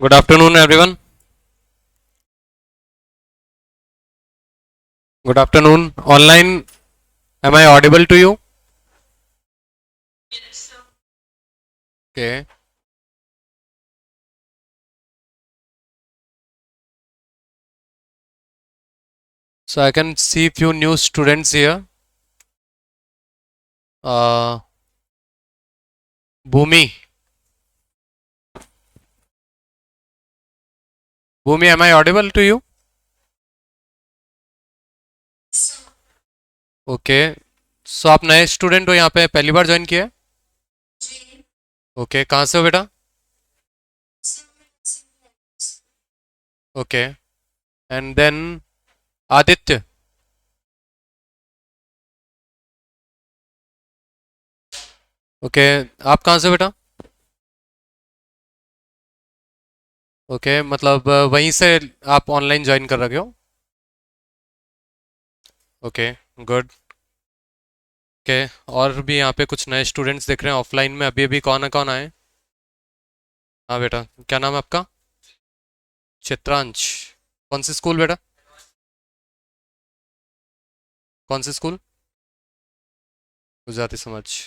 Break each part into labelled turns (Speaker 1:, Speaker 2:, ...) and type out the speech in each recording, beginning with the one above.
Speaker 1: Good afternoon, everyone. Good afternoon. Online, am I audible to you? Okay. So I can see few new students here. Uh, Bhumi. Bhumi, am I audible to you? Okay. So आप नए student हो यहाँ पे, पहली बार join किया है? Okay, कहाँ से हो बेटा? Okay. And then Aditya. Okay. आप कहाँ से बेटा? ओके, मतलब वहीं से आप ऑनलाइन ज्वाइन कर रखे हो? Okay, good. ओके. और भी यहाँ पे कुछ नए स्टूडेंट्स दिख रहे हैं ऑफलाइन में. अभी अभी कौन आए? हाँ बेटा, क्या नाम है आपका? चित्रांश. कौन सी स्कूल बेटा? कौन सी स्कूल? गुजराती समाज.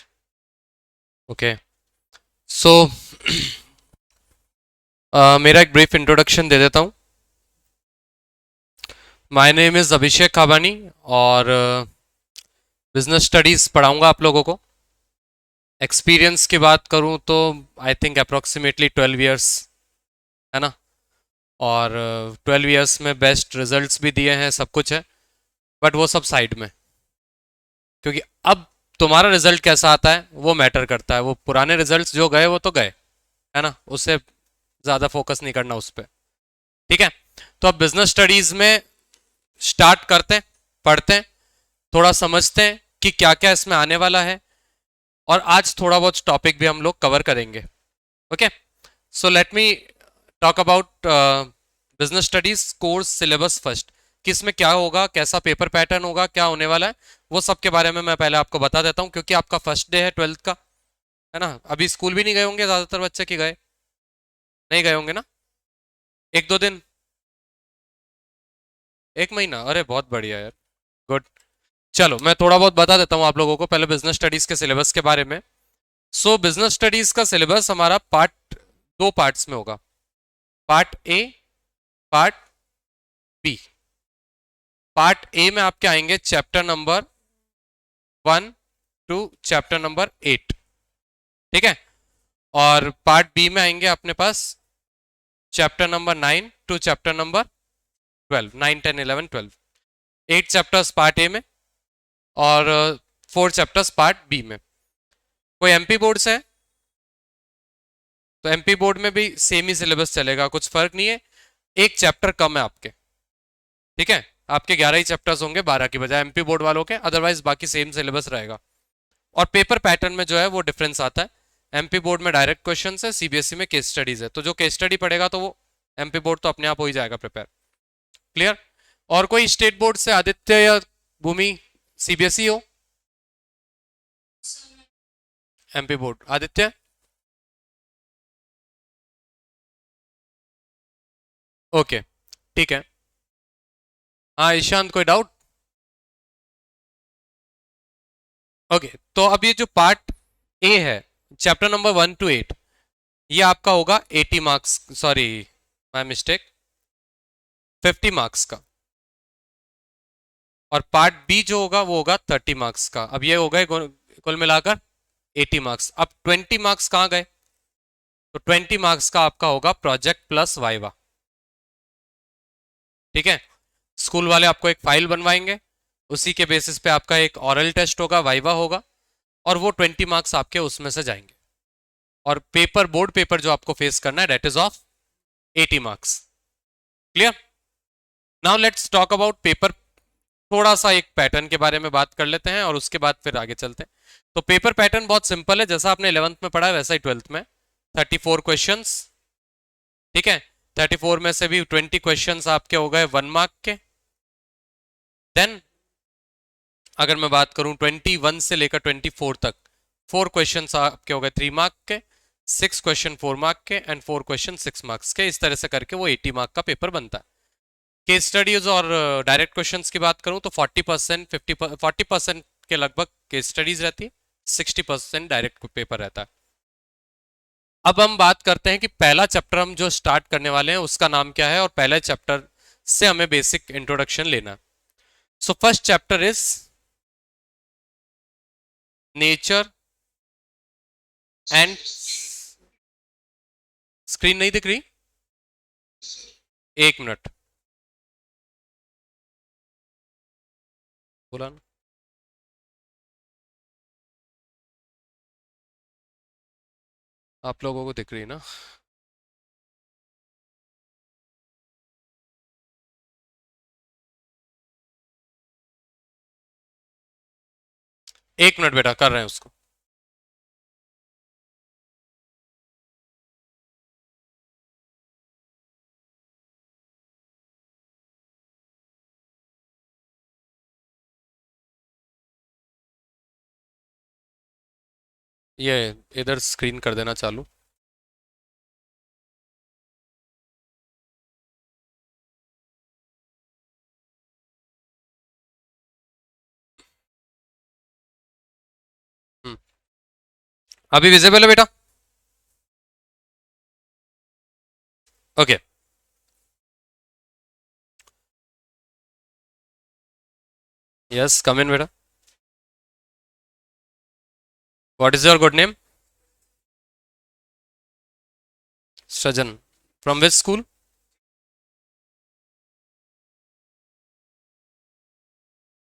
Speaker 1: ओके. सो मेरा एक ब्रीफ इंट्रोडक्शन दे देता हूँ. माय नेम इज़ अभिषेक खाबानी और बिजनेस स्टडीज़ पढ़ाऊँगा आप लोगों को. एक्सपीरियंस की बात करूँ तो आई थिंक अप्रोक्सीमेटली 12 ईयर्स है ना. और 12 ईयर्स में बेस्ट रिजल्ट्स भी दिए हैं, सब कुछ है. बट वो सब साइड में, क्योंकि अब तुम्हारा रिजल्ट कैसा आता है वो मैटर करता है. वो पुराने रिजल्ट्स जो गए वो तो गए, है ना. उससे ज़्यादा फोकस नहीं करना उस पर. ठीक है. तो अब बिजनेस स्टडीज़ में स्टार्ट करते हैं, पढ़ते हैं, थोड़ा समझते हैं कि क्या क्या इसमें आने वाला है. और आज थोड़ा बहुत टॉपिक भी हम लोग कवर करेंगे. Okay. So let me talk about business studies course syllabus first. कि इसमें क्या होगा, कैसा पेपर पैटर्न होगा, क्या होने वाला है, वो सब के बारे में मैं पहले आपको बता देता हूँ. क्योंकि आपका फर्स्ट डे है 12th का, है ना. अभी स्कूल भी नहीं गए होंगे ज़्यादातर बच्चे. की गए? नहीं गए होंगे ना. एक दो दिन, एक महीना. अरे बहुत बढ़िया यार, गुड. चलो मैं थोड़ा बहुत बता देता हूँ आप लोगों को पहले बिजनेस स्टडीज के सिलेबस के बारे में. सो बिजनेस स्टडीज का सिलेबस हमारा दो पार्ट्स में होगा. Part A, part B. Part A में आपके आएंगे chapter number 1 to chapter number 8. ठीक है. और पार्ट बी में आएंगे अपने पास chapter number 9 to chapter number 12. 9, 10, 11, 12. 8 chapters part A में और 4 चैप्टर्स पार्ट बी में. कोई एमपी बोर्ड से है तो एमपी बोर्ड में भी सेम ही सिलेबस चलेगा, कुछ फर्क नहीं है. एक चैप्टर कम है आपके. ठीक है. आपके 11 ही चैप्टर्स होंगे 12 की बजाय एमपी बोर्ड वालों के. अदरवाइज बाकी सेम सिलेबस रहेगा. और पेपर पैटर्न में जो है वो डिफरेंस आता है. एमपी बोर्ड में डायरेक्ट क्वेश्चन है, सीबीएसई में केस स्टडीज है. तो जो केस स्टडी पढ़ेगा तो वो एमपी बोर्ड तो अपने आप हो ही जाएगा प्रिपेयर. क्लियर. और कोई स्टेट बोर्ड से, आदित्य या भूमि, सीबीएसई हो? MP board. आदित्य? ओके, ठीक है. हाँ ईशांत, कोई डाउट? ओके. तो अब ये जो पार्ट ए है, चैप्टर नंबर 1 to 8, ये आपका होगा 80 marks, sorry my mistake, 50 marks का. और पार्ट बी जो होगा वो होगा 30 मार्क्स का. अब ये हो गए कुल मिलाकर 80 मार्क्स. अब 20 मार्क्स कहाँ गए? तो 20 मार्क्स का आपका होगा प्रोजेक्ट प्लस वाइवा. ठीक है. स्कूल वाले आपको एक फाइल बनवाएंगे, उसी के बेसिस पे आपका एक ऑरल टेस्ट होगा, वाइवा होगा, और वो 20 मार्क्स आपके उसमें से जाएंगे. और पेपर, बोर्ड पेपर जो आपको फेस करना है, that is of 80 marks. Clear. Now let's talk about paper. थोड़ा सा एक पैटर्न के बारे में बात कर लेते हैं और उसके बाद फिर आगे चलते हैं. तो पेपर पैटर्न बहुत सिंपल है, जैसा आपने 11th में पढ़ा है वैसा ही 12th में. 34 क्वेश्चंस. ठीक है. 34 में से भी 20 क्वेश्चंस आपके हो गए 1 मार्क के. देन अगर मैं बात करूं 21 से लेकर 24 तक, 4 क्वेश्चंस आपके हो गए 3 मार्क के. 6 क्वेश्चन 4 मार्क के एंड 4 क्वेश्चन 6 मार्क्स के, इस तरह से करके वो 80 मार्क का पेपर बनता है। केस स्टडीज और डायरेक्ट क्वेश्चंस की बात करूं तो 40% 40% के लगभग केस स्टडीज रहती है, 60% डायरेक्ट पेपर रहता है। अब हम बात करते हैं कि पहला चैप्टर हम जो स्टार्ट करने वाले हैं उसका नाम क्या है, और पहले चैप्टर से हमें बेसिक इंट्रोडक्शन लेना है। So first chapter is nature and, screen नहीं दिख रही, एक मिनट, बोला ना। आप लोगों को दिख रही है ना? एक मिनट बेटा, कर रहे हैं उसको। ये इधर स्क्रीन कर देना चालू। हम्म, अभी विजिबल है बेटा? ओके, यस, कम इन बेटा। What is your good name? Sajjan. From which school?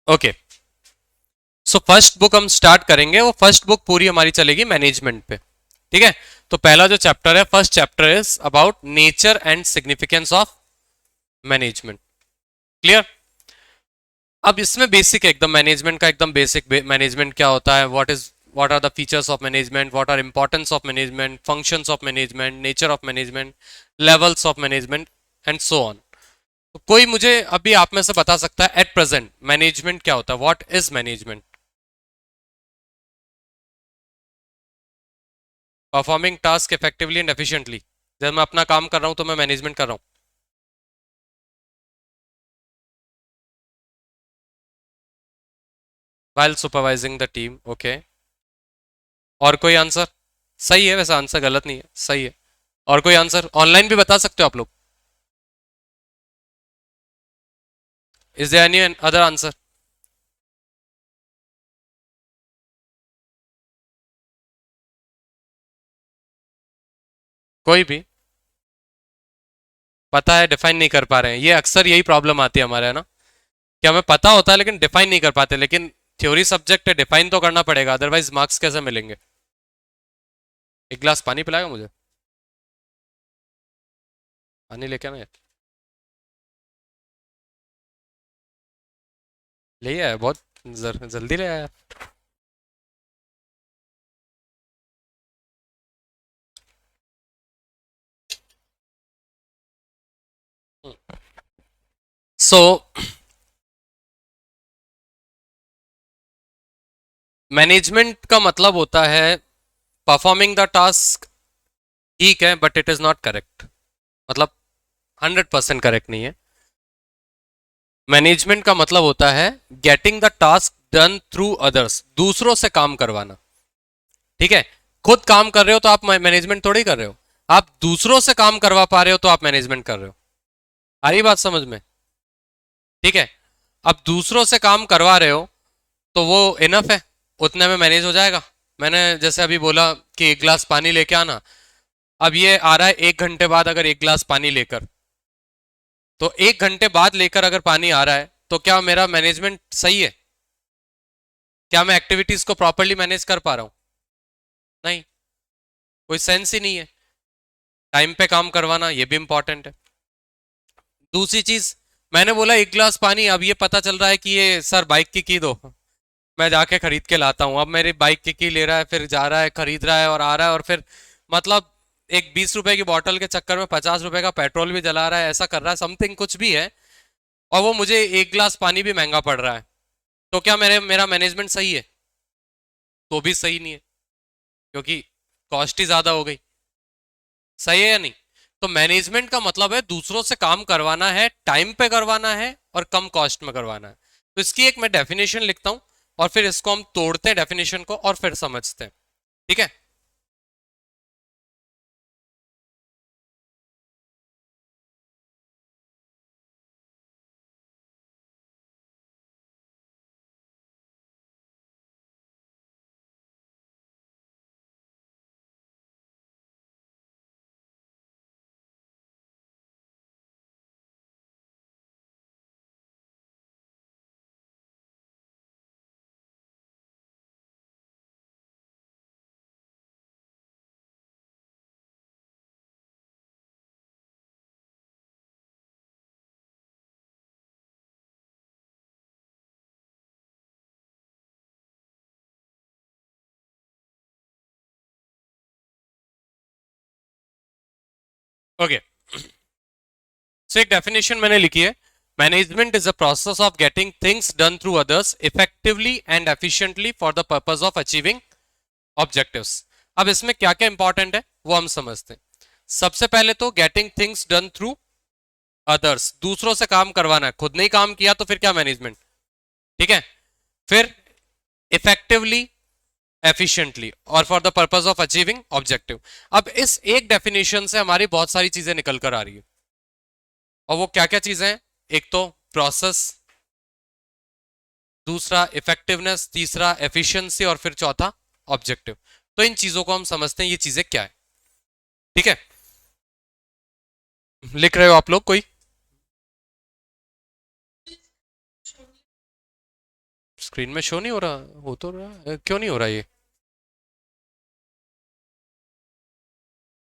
Speaker 1: Okay, so first book हम स्टार्ट करेंगे, वो फर्स्ट बुक पूरी हमारी चलेगी मैनेजमेंट पे, ठीक है? तो पहला जो चैप्टर है, first chapter is about nature and significance of management. Clear? अब इसमें बेसिक है एकदम मैनेजमेंट का, एकदम बेसिक मैनेजमेंट क्या होता है, what are the features of management, what are importance of management, functions of management, nature of management, levels of management and so on. तो कोई मुझे अभी आप में से बता सकता है एट प्रेजेंट मैनेजमेंट क्या होता है? What is management? Performing task effectively and efficiently. जब मैं अपना काम कर रहा हूं तो मैं मैनेजमेंट कर रहा हूं। while supervising the team, okay. और कोई आंसर? सही है, वैसा आंसर गलत नहीं है, सही है। और कोई आंसर ऑनलाइन भी बता सकते हो आप लोग? Is there any other answer? कोई भी? पता है, डिफाइन नहीं कर पा रहे हैं, ये अक्सर यही प्रॉब्लम आती है हमारे, है ना, कि हमें पता होता है लेकिन डिफाइन नहीं कर पाते। लेकिन थ्योरी सब्जेक्ट है, डिफाइन तो करना पड़ेगा, अदरवाइज मार्क्स कैसे मिलेंगे? एक गिलास पानी पिलाएगा मुझे? पानी लेके आना यार। ले आया बहुत, जल्दी ले आया। सो मैनेजमेंट का मतलब होता है परफॉर्मिंग द टास्क, ठीक है, but it is not correct, मतलब 100% करेक्ट नहीं है। मैनेजमेंट का मतलब होता है getting the task done through others, दूसरों से काम करवाना, ठीक है? खुद काम कर रहे हो तो आप मैनेजमेंट थोड़ी कर रहे हो, आप दूसरों से काम करवा पा रहे हो तो आप मैनेजमेंट कर रहे हो। आ रही बात समझ में? ठीक है, अब दूसरों से काम करवा रहे हो तो वो इनफ है, उतने में मैनेज हो जाएगा। मैंने जैसे अभी बोला कि एक गिलास पानी लेके आना, अब ये आ रहा है 1 घंटे बाद, अगर एक गिलास पानी लेकर, तो 1 घंटे बाद लेकर अगर पानी आ रहा है तो क्या मेरा मैनेजमेंट सही है? क्या मैं एक्टिविटीज को प्रॉपरली मैनेज कर पा रहा हूं? नहीं, कोई सेंस ही नहीं है। टाइम पे काम करवाना ये भी इंपॉर्टेंट है। दूसरी चीज, मैंने बोला एक गिलास पानी, अब ये पता चल रहा है कि ये सर बाइक की दो, मैं जाके खरीद के लाता हूँ। अब मेरी बाइक की ले रहा है, फिर जा रहा है खरीद रहा है और आ रहा है, और फिर मतलब एक 20 रुपए की बोतल के चक्कर में 50 रुपए का पेट्रोल भी जला रहा है, ऐसा कर रहा है, समथिंग कुछ भी है, और वो मुझे एक गिलास पानी भी महंगा पड़ रहा है। तो क्या मेरा मैनेजमेंट सही है? तो भी सही नहीं है, क्योंकि कॉस्ट ही ज्यादा हो गई। सही है या नहीं? तो मैनेजमेंट का मतलब है दूसरों से काम करवाना है, टाइम पे करवाना है और कम कॉस्ट में करवाना है। तो इसकी एक मैं डेफिनेशन लिखता हूं और फिर इसको हम तोड़ते हैं डेफिनेशन को और फिर समझते हैं। ठीक है। ओके, सो एक डेफिनेशन मैंने लिखी है। Management is a process of getting things done through others effectively and efficiently for the purpose of achieving objectives. अब इसमें क्या क्या इंपॉर्टेंट है वो हम समझते हैं। सबसे पहले तो getting things done through others, दूसरों से काम करवाना है, खुद नहीं काम किया तो फिर क्या मैनेजमेंट। ठीक है। फिर इफेक्टिवली, एफिशिएंटली और for the purpose of achieving objective. अब इस एक डेफिनेशन से हमारी बहुत सारी चीजें निकल कर आ रही है, और वो क्या क्या चीजें हैं? एक तो प्रोसेस, दूसरा इफेक्टिवनेस, तीसरा एफिशिएंसी और फिर चौथा ऑब्जेक्टिव। तो इन चीजों को हम समझते हैं ये चीजें क्या है। ठीक है, लिख रहे हो आप लोग कोई? स्क्रीन में शो नहीं हो रहा? हो तो रहा है, क्यों नहीं हो रहा ये?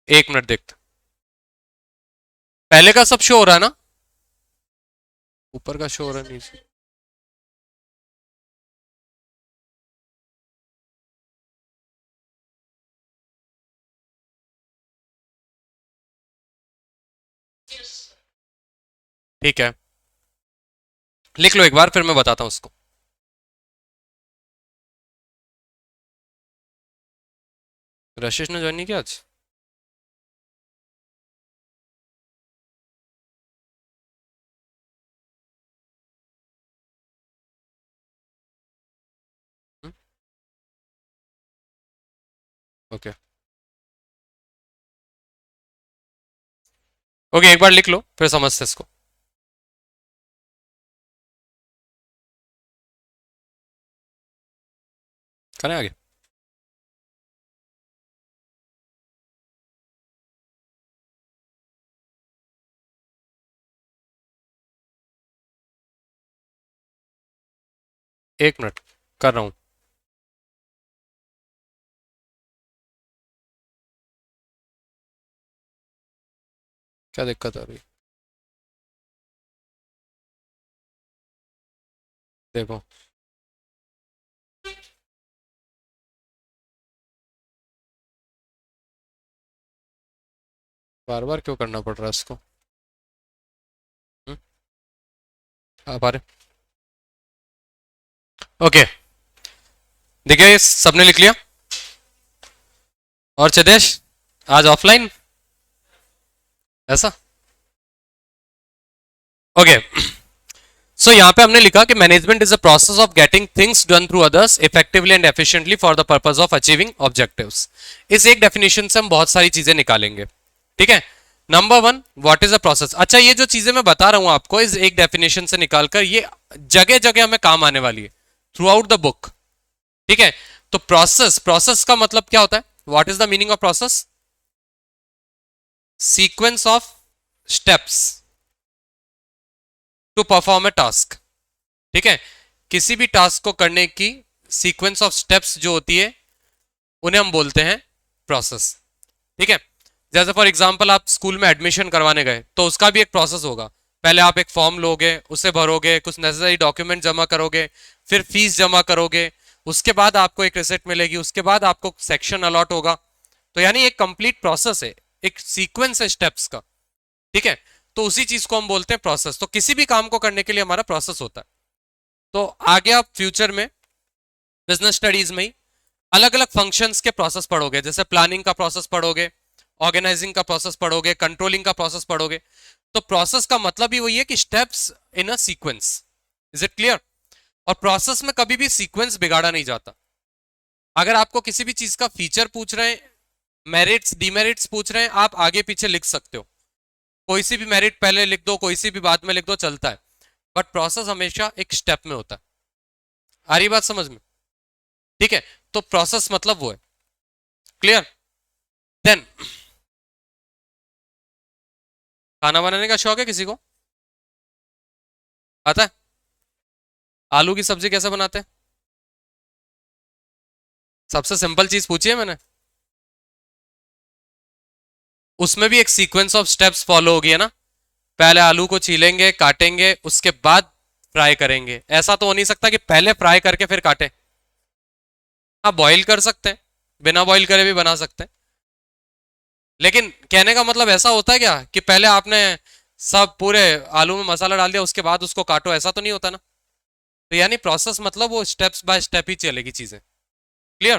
Speaker 1: एक मिनट देखते। पहले का सब शो हो रहा है ना? ऊपर का शो हो रहा है नीचे? ठीक है, लिख लो एक बार फिर मैं बताता हूं उसको। रशिश ने ज्वाइन नहीं किया आज? ओके ओके, एक बार लिख लो फिर समझते इसको। करें आगे? एक मिनट, कर रहा हूं। क्या दिक्कत आ रही है? देखो, बार बार क्यों करना पड़ रहा है इसको? हम्म, आप आ रहे? ओके, देखिए ये सबने लिख लिया। और चदेश आज ऑफलाइन ऐसा? ओके, सो यहाँ पे हमने लिखा कि management is a process of getting things done through others effectively and efficiently for the purpose of achieving objectives. इस एक डेफिनेशन से हम बहुत सारी चीजें निकालेंगे। ठीक है। Number one, what is a process. अच्छा, ये जो चीजें मैं बता रहा हूं आपको इस एक डेफिनेशन से निकालकर, ये जगह जगह हमें काम आने वाली है थ्रू आउट द बुक। ठीक है। तो प्रोसेस, प्रोसेस का मतलब क्या होता है? What is the meaning of process? Sequence of steps to perform a task. ठीक है। किसी भी टास्क को करने की सीक्वेंस ऑफ स्टेप्स जो होती है उन्हें हम बोलते हैं प्रोसेस। ठीक है। जैसे फॉर एग्जांपल आप स्कूल में एडमिशन करवाने गए तो उसका भी एक प्रोसेस होगा। पहले आप एक फॉर्म लोगे, उसे भरोगे, कुछ नेसेसरी डॉक्यूमेंट जमा करोगे, फिर फीस जमा करोगे, उसके बाद आपको एक रिसिप्ट मिलेगी, उसके बाद आपको सेक्शन अलॉट होगा। तो यानी एक कंप्लीट प्रोसेस है, एक सीक्वेंस है स्टेप्स का। ठीक है। तो उसी चीज को हम बोलते हैं प्रोसेस। तो किसी भी काम को करने के लिए हमारा प्रोसेस होता है। तो आगे आप फ्यूचर में बिजनेस स्टडीज में ही अलग अलग फंक्शंस के प्रोसेस पढ़ोगे, जैसे प्लानिंग का प्रोसेस पढ़ोगे, ऑर्गेनाइजिंग का प्रोसेस पढ़ोगे, कंट्रोलिंग का प्रोसेस पढ़ोगे। तो प्रोसेस का मतलब ही वही है कि steps in a sequence. Is it clear? और प्रोसेस में कभी भी सीक्वेंस बिगाड़ा नहीं जाता। अगर आपको किसी भी चीज का फीचर पूछ रहे हैं, मेरिट्स डीमेरिट्स पूछ रहे हैं, आप आगे पीछे लिख सकते हो, कोई सी भी मेरिट पहले लिख दो, कोई सी भी बाद में लिख दो, चलता है। बट प्रोसेस हमेशा एक स्टेप में होता है। आ रही बात समझ में? ठीक है, तो प्रोसेस मतलब वो है। क्लियर? देन खाना बनाने का शौक है किसी को? आता है? आलू की सब्जी कैसे बनाते हैं? सबसे सिंपल चीज पूछी है मैंने। उसमें भी एक सीक्वेंस ऑफ स्टेप्स फॉलो होगी, है ना? पहले आलू को छीलेंगे, काटेंगे, उसके बाद फ्राई करेंगे। ऐसा तो हो नहीं सकता कि पहले फ्राई करके फिर काटें। हाँ, बॉईल कर सकते हैं, बिना बॉईल करे भी बना सकते हैं। लेकिन कहने का मतलब ऐसा होता है क्या कि पहले आपने सब पूरे आलू में मसाला डाल दिया उसके बाद उसको काटो? ऐसा तो नहीं होता ना। तो यानी प्रोसेस मतलब वो स्टेप्स बाय स्टेप ही चलेगी चीजें। Clear?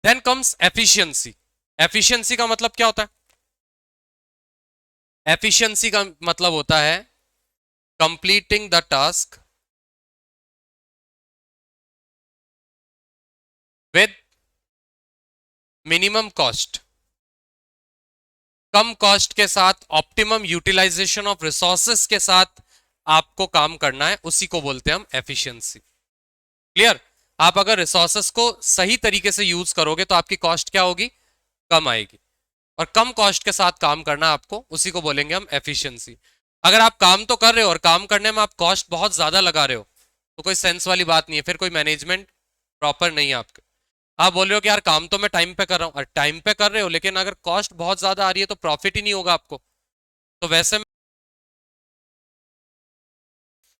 Speaker 1: Then comes efficiency. Efficiency का मतलब क्या होता है? एफिशिएंसी का मतलब होता है completing the task with minimum cost. Come cost के साथ ऑप्टिमम यूटिलाइजेशन ऑफ रिसोर्सेस के साथ आपको काम करना है, उसी को बोलते हैं हम एफिशिएंसी। क्लियर? आप अगर रिसोर्सेस को सही तरीके से यूज करोगे तो आपकी कॉस्ट क्या होगी? कम आएगी। और कम कॉस्ट के साथ काम करना आपको, उसी को बोलेंगे हम एफिशिएंसी। अगर आप काम तो कर रहे हो और काम करने में आप कॉस्ट बहुत ज्यादा लगा रहे हो, तो कोई सेंस वाली बात नहीं है, फिर कोई मैनेजमेंट प्रॉपर नहीं है आपके। आप बोल रहे हो कि यार काम तो मैं टाइम पे कर रहा हूँ, और टाइम पे कर रहे हो लेकिन अगर कॉस्ट बहुत ज्यादा आ रही है तो प्रॉफिट ही नहीं होगा आपको। तो वैसे में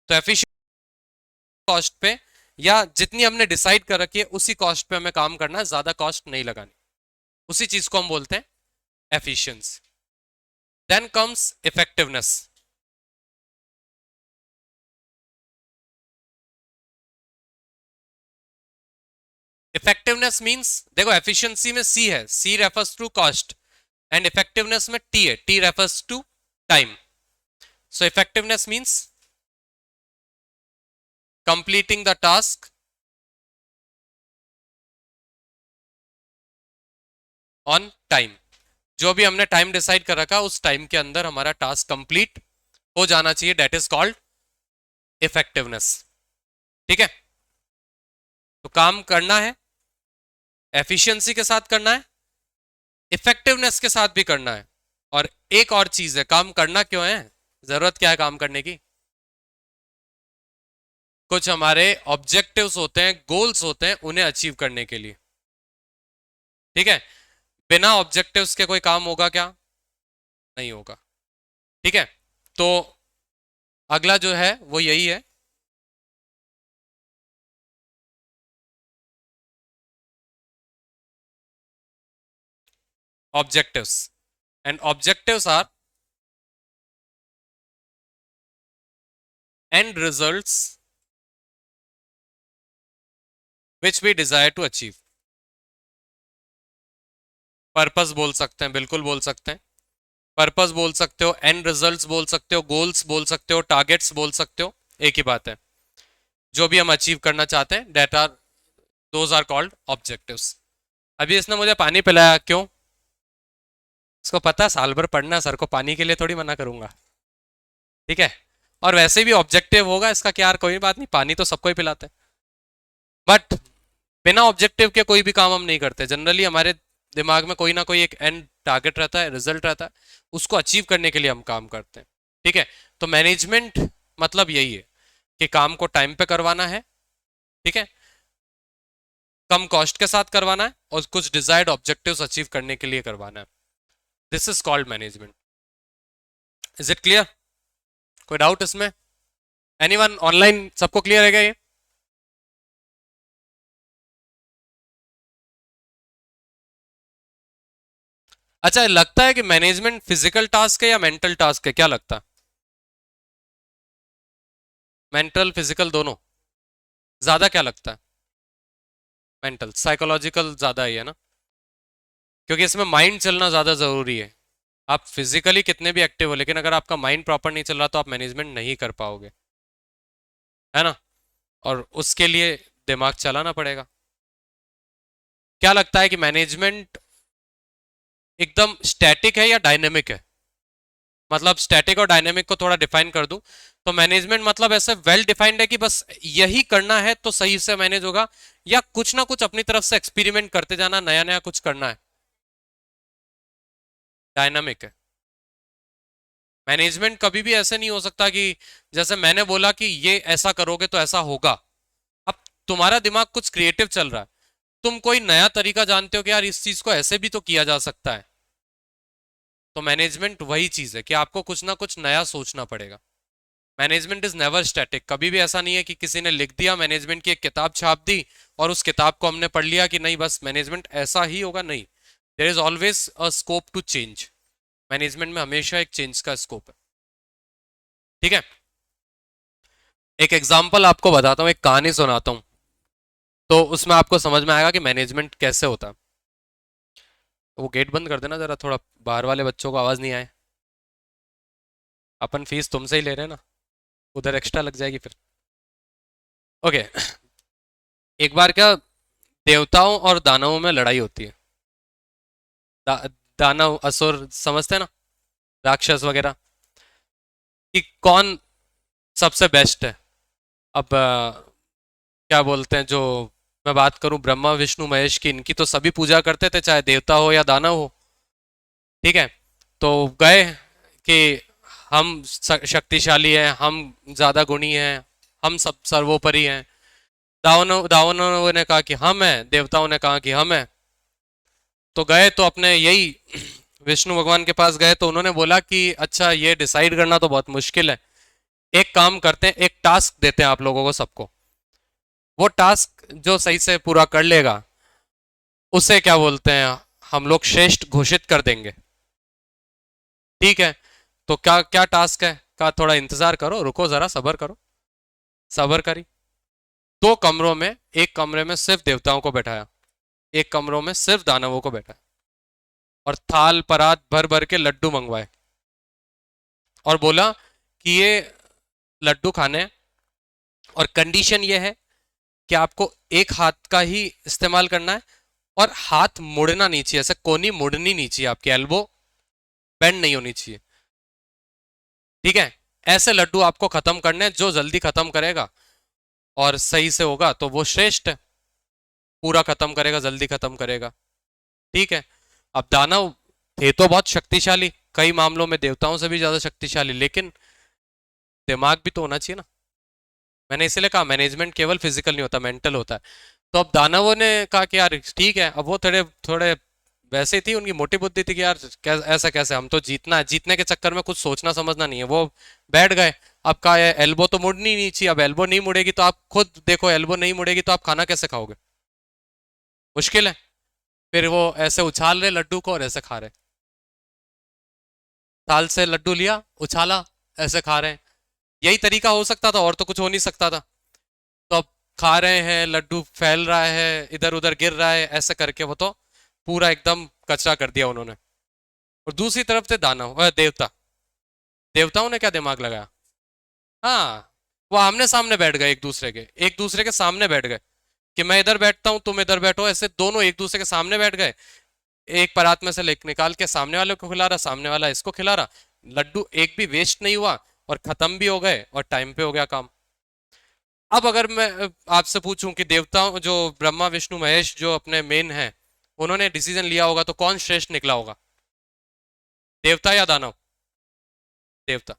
Speaker 1: तो एफिशिएंट कॉस्ट पे, या जितनी हमने डिसाइड कर रखी है उसी कॉस्ट पे हमें काम करना है, ज्यादा कॉस्ट नहीं लगानी। उसी चीज को हम बोलते हैं efficiency. Then comes effectiveness. Effectiveness means, देखो एफिशिएंसी में सी है, C refers to cost, and effectiveness में टी है, T refers to time. So effectiveness means completing the task on time. जो भी हमने टाइम डिसाइड कर रखा उस टाइम के अंदर हमारा टास्क कंप्लीट हो जाना चाहिए, दैट इज कॉल्ड इफेक्टिवनेस। ठीक है? तो काम करना है, एफिशिएंसी के साथ करना है, इफेक्टिवनेस के साथ भी करना है। और एक और चीज है, काम करना क्यों है, जरूरत क्या है काम करने की? कुछ हमारे ऑब्जेक्टिव्स होते हैं, गोल्स होते हैं, उन्हें अचीव करने के लिए। ठीक है? बिना ऑब्जेक्टिव्स के कोई काम होगा क्या? नहीं होगा। ठीक है? तो अगला जो है वो यही है, objectives. And objectives are end results which we desire to achieve. Purpose बोल सकते हैं, बिल्कुल बोल सकते हैं। पर्पस बोल सकते हो, एंड रिजल्ट्स बोल सकते हो, गोल्स बोल सकते हो, टारगेट्स बोल सकते हो, एक ही बात है। जो भी हम अचीव करना चाहते हैं, that are those are called objectives. अभी इसने मुझे पानी पिलाया, क्यों? इसको पता है साल भर पढ़ना, सर को पानी के लिए थोड़ी मना करूंगा। ठीक है? और वैसे भी ऑब्जेक्टिव होगा इसका क्या, यार कोई बात नहीं, पानी तो सबको ही पिलाते हैं। बट बिना ऑब्जेक्टिव के कोई भी काम हम नहीं करते। जनरली हमारे दिमाग में कोई ना कोई एक एंड टारगेट रहता है, रिजल्ट रहता है, उसको अचीव करने के लिए हम काम करते हैं। ठीक है? तो मैनेजमेंट मतलब यही है कि काम को टाइम पे करवाना है, ठीक है, कम कॉस्ट के साथ करवाना है, और कुछ डिजायर्ड ऑब्जेक्टिव्स अचीव करने के लिए करवाना है। This is called management. Is it clear? कोई डाउट इसमें? एनीवन ऑनलाइन सबको क्लियर है क्या ये? अच्छा, लगता है कि मैनेजमेंट फिजिकल टास्क है या मेंटल टास्क है, क्या लगता है? मेंटल फिजिकल दोनों? ज्यादा क्या लगता है? मेंटल, साइकोलॉजिकल ज्यादा ही है ना? क्योंकि इसमें माइंड चलना ज़्यादा ज़रूरी है। आप फिजिकली कितने भी एक्टिव हो, लेकिन अगर आपका माइंड प्रॉपर नहीं चल रहा तो आप मैनेजमेंट नहीं कर पाओगे, है ना। और उसके लिए दिमाग चलाना पड़ेगा। क्या लगता है कि मैनेजमेंट एकदम स्टैटिक है या डायनेमिक है? मतलब स्टैटिक और डायनेमिक को थोड़ा डिफाइन कर दूं तो मैनेजमेंट मतलब ऐसे वेल डिफाइंड है कि बस यही करना है तो सही से मैनेज होगा, या कुछ ना कुछ अपनी तरफ से एक्सपेरिमेंट करते जाना, नया नया कुछ करना है? डायनामिक है। मैनेजमेंट कभी भी ऐसे नहीं हो सकता कि जैसे मैंने बोला कि ये ऐसा करोगे तो ऐसा होगा। अब तुम्हारा दिमाग कुछ क्रिएटिव चल रहा है, तुम कोई नया तरीका जानते हो कि यार इस चीज को ऐसे भी तो किया जा सकता है। तो मैनेजमेंट वही चीज है कि आपको कुछ ना कुछ नया सोचना पड़ेगा। Management is never static. कभी भी ऐसा नहीं है कि किसी ने लिख दिया मैनेजमेंट की एक किताब छाप दी और उस किताब को हमने पढ़ लिया कि नहीं बस मैनेजमेंट ऐसा ही होगा, नहीं। There is always a scope to change. Management में हमेशा एक चेंज का स्कोप है। ठीक है, एक एग्जाम्पल आपको बताता हूँ, एक कहानी सुनाता हूँ, तो उसमें आपको समझ में आएगा कि मैनेजमेंट कैसे होता है। तो वो गेट बंद कर देना जरा, थोड़ा बाहर वाले बच्चों को आवाज नहीं आए। अपन फीस तुमसे ही ले रहे हैं ना, उधर एक्स्ट्रा लग जाएगी फिर। ओके। एक बार क्या, देवताओं और दानवों में लड़ाई होती है। दा, दानव असुर समझते हैं ना, राक्षस वगैरह, कि कौन सबसे बेस्ट है। अब क्या बोलते हैं, जो मैं बात करूं ब्रह्मा विष्णु महेश की, इनकी तो सभी पूजा करते थे, चाहे देवता हो या दानव हो। ठीक है, तो गए कि हम शक्तिशाली हैं, हम ज्यादा गुणी हैं, हम सब सर्वोपरि हैं। दानवों ने कहा कि हम हैं, देवताओं ने कहा कि हम हैं। तो गए तो अपने यही विष्णु भगवान के पास गए, तो उन्होंने बोला कि अच्छा ये डिसाइड करना तो बहुत मुश्किल है, एक काम करते हैं, एक टास्क देते हैं आप लोगों को सबको। वो टास्क जो सही से पूरा कर लेगा उसे क्या बोलते हैं, हम लोग श्रेष्ठ घोषित कर देंगे। ठीक है, तो क्या क्या टास्क है का, थोड़ा इंतजार करो, रुको जरा, सबर करो। सबर करी। दो कमरों में, एक कमरे में सिर्फ देवताओं को बैठाया, एक कमरों में सिर्फ दानवों को बैठाया, और थाल परात भर भर के लड्डू मंगवाए, और बोला कि ये लड्डू खाने हैं, और कंडीशन ये है कि आपको एक हाथ का ही इस्तेमाल करना है, और हाथ मुड़ना नहीं चाहिए, ऐसे कोनी मुड़नी नहीं चाहिए, आपकी एल्बो बेंड नहीं होनी चाहिए। ठीक है, ऐसे लड्डू आपको खत्म करने हैं, जो जल्दी खत्म करेगा और सही से होगा तो वो श्रेष्ठ है, पूरा खत्म करेगा, जल्दी खत्म करेगा। ठीक है, अब दानव थे तो बहुत शक्तिशाली, कई मामलों में देवताओं से भी ज्यादा शक्तिशाली, लेकिन दिमाग भी तो होना चाहिए ना। मैंने इसलिए कहा मैनेजमेंट केवल फिजिकल नहीं होता, मेंटल होता है। तो अब दानवों ने कहा कि यार ठीक है, अब वो थोड़े थोड़े वैसे थी, उनकी मोटी बुद्धि थी कि यार ऐसा कैसे, हम तो जीतना है, जीतने के चक्कर में कुछ सोचना समझना नहीं है, वो बैठ गए। अब कहा है एल्बो तो मुड़नी नहीं चाहिए, अब एल्बो नहीं मुड़ेगी तो आप खुद देखो, एल्बो नहीं मुड़ेगी तो आप खाना कैसे खाओगे, मुश्किल है। फिर वो ऐसे उछाल रहे लड्डू को और ऐसे खा रहे, थाल से लड्डू लिया, उछाला, ऐसे खा रहे हैं। यही तरीका हो सकता था, और तो कुछ हो नहीं सकता था। तो अब खा रहे हैं, लड्डू फैल रहा है, इधर उधर गिर रहा है, ऐसे करके वो तो पूरा एकदम कचरा कर दिया उन्होंने। और दूसरी तरफ थे दानव देवता। देवताओं ने क्या दिमाग लगाया, हाँ, वो आमने सामने बैठ गए, एक दूसरे के सामने बैठ गए, कि मैं इधर बैठता हूं तुम इधर बैठो, ऐसे दोनों एक दूसरे के सामने बैठ गए। एक परात में से लेक निकाल के सामने वाले को खिला रहा, सामने वाला इसको खिला रहा, लड्डू एक भी वेस्ट नहीं हुआ, और खत्म भी हो गए, और टाइम पे हो गया काम। अब अगर मैं आपसे पूछूं कि देवताओं जो ब्रह्मा विष्णु महेश जो अपने मेन हैं, उन्होंने डिसीजन लिया होगा तो कौन श्रेष्ठ निकला होगा, देवता या दानव? देवता।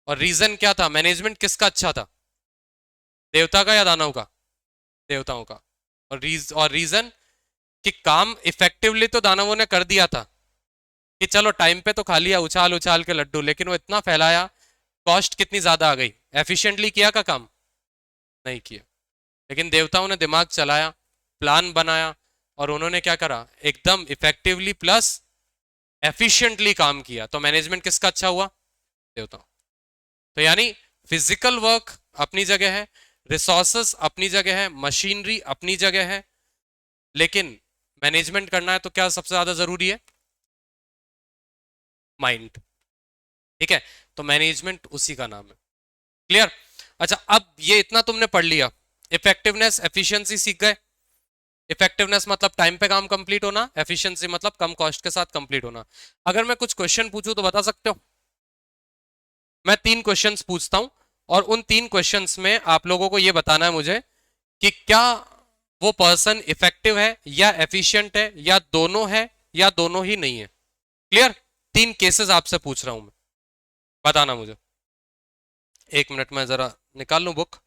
Speaker 1: और रीजन क्या था, मैनेजमेंट किसका अच्छा था, देवता का या दानव का? देवताओं का। और रीजन कि काम इफेक्टिवली तो दानवों ने कर दिया था, कि चलो टाइम पे तो खा लिया उछाल उछाल के लड्डू, लेकिन वो इतना फैलाया, कॉस्ट कितनी ज्यादा आ गई, एफिशिएंटली किया का काम? नहीं किया। लेकिन देवताओं ने दिमाग चलाया, प्लान बनाया, और उन्होंने क्या करा, एकदम इफेक्टिवली प्लस एफिशिएंटली काम किया, तो मैनेजमेंट किसका अच्छा हुआ, देवताओं। तो यानी फिजिकल वर्क अपनी जगह है, रिसोर्सेस अपनी जगह है, मशीनरी अपनी जगह है, लेकिन मैनेजमेंट करना है तो क्या सबसे ज्यादा जरूरी है? माइंड। ठीक है, तो मैनेजमेंट उसी का नाम है। क्लियर? अच्छा, अब ये इतना तुमने पढ़ लिया, इफेक्टिवनेस एफिशिएंसी सीख गए। इफेक्टिवनेस मतलब टाइम पे काम कंप्लीट होना, एफिशिएंसी मतलब कम कॉस्ट के साथ कंप्लीट होना। अगर मैं कुछ क्वेश्चन पूछूं तो बता सकते हो? मैं 3 क्वेश्चंस पूछता हूं, और उन 3 क्वेश्चंस में आप लोगों को यह बताना है मुझे कि क्या वो पर्सन इफेक्टिव है या एफिशिएंट है या दोनों है या दोनों ही नहीं है। क्लियर? 3 केसेस आपसे पूछ रहा हूं मैं, बताना मुझे। 1 मिनट में जरा निकाल लूं book.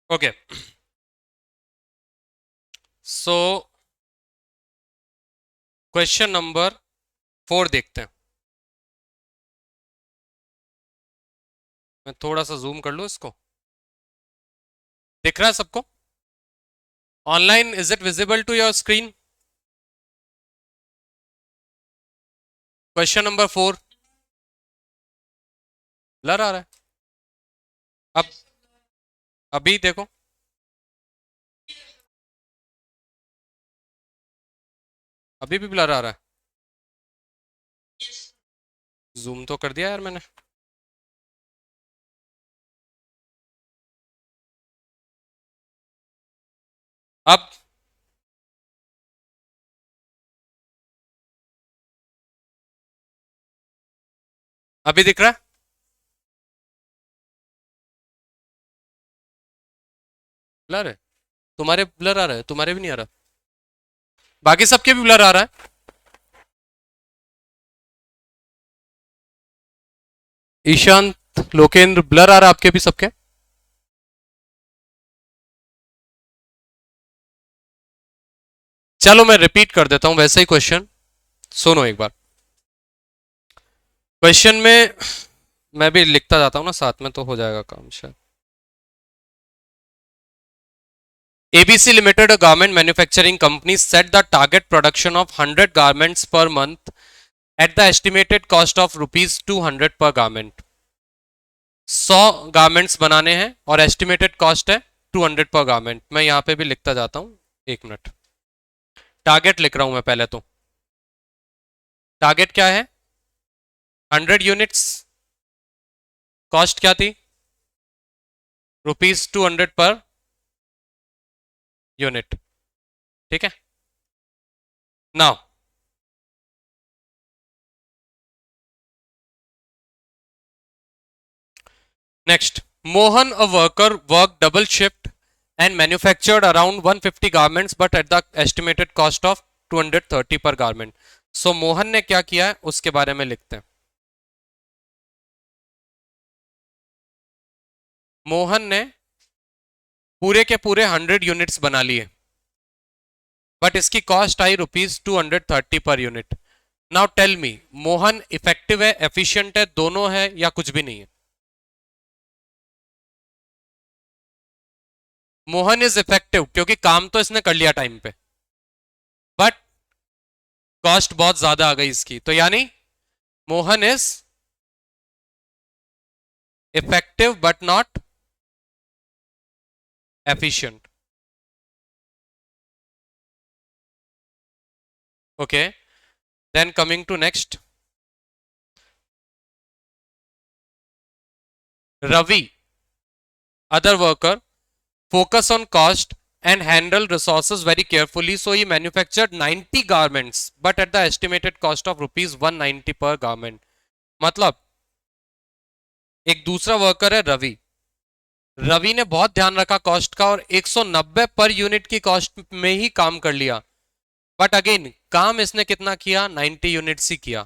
Speaker 1: Okay, so question number 4 देखते हैं। मैं थोड़ा सा जूम कर लूं इसको। दिख रहा है सबको? Online is it visible to your screen? Question number 4 blur आ रहा है? अब अभी देखो, अभी भी ब्लर आ रहा है? जूम तो कर दिया यार मैंने। अब अभी दिख रहा है? ब्लर है? तुम्हारे ब्लर आ रहा है, तुम्हारे भी नहीं आ रहा? बाकी सबके भी ब्लर आ रहा है? ईशांत, लोकेंद्र, ब्लर आ रहा है आपके भी सबके? चलो मैं रिपीट कर देता हूं वैसे ही क्वेश्चन, सुनो एक बार। क्वेश्चन में मैं भी लिखता जाता हूं ना साथ में, तो हो जाएगा काम शायद। ABC Limited, a garment manufacturing company, set the target production of 100 garments per month at the estimated cost of rupees 200 per garment। 100 garments बनाने हैं और एस्टिमेटेड कॉस्ट है 200 पर गारमेंट। मैं यहां पे भी लिखता जाता हूं, 1 मिनट। टारगेट लिख रहा हूं मैं पहले तो। टारगेट क्या है? 100 यूनिट्स। कॉस्ट क्या थी? ₹200 पर यूनिट। ठीक है, now next. Mohan, a worker, work double shift and manufactured around 150 garments but at the estimated cost of 230 per garment। सो मोहन ने क्या किया है उसके बारे में लिखते हैं। मोहन ने पूरे के पूरे 100 यूनिट्स बना लिए, बट इसकी कॉस्ट आई ₹230 पर unit. Now tell me, Mohan effective है, एफिशिएंट है, दोनों है या कुछ भी नहीं है? मोहन इज इफेक्टिव क्योंकि काम तो इसने कर लिया टाइम पे, बट कॉस्ट बहुत ज्यादा आ गई इसकी, तो यानी Mohan is effective but not efficient. Okay, then coming to next. Ravi, other worker, focus on cost and handle resources very carefully, so he manufactured 90 garments but at the estimated cost of rupees 190 per garment। मतलब एक दूसरा worker है रवि। रवि ने बहुत ध्यान रखा cost का और 190 पर यूनिट की कॉस्ट में ही काम कर लिया। बट अगेन काम इसने कितना किया, 90 यूनिट्स ही किया।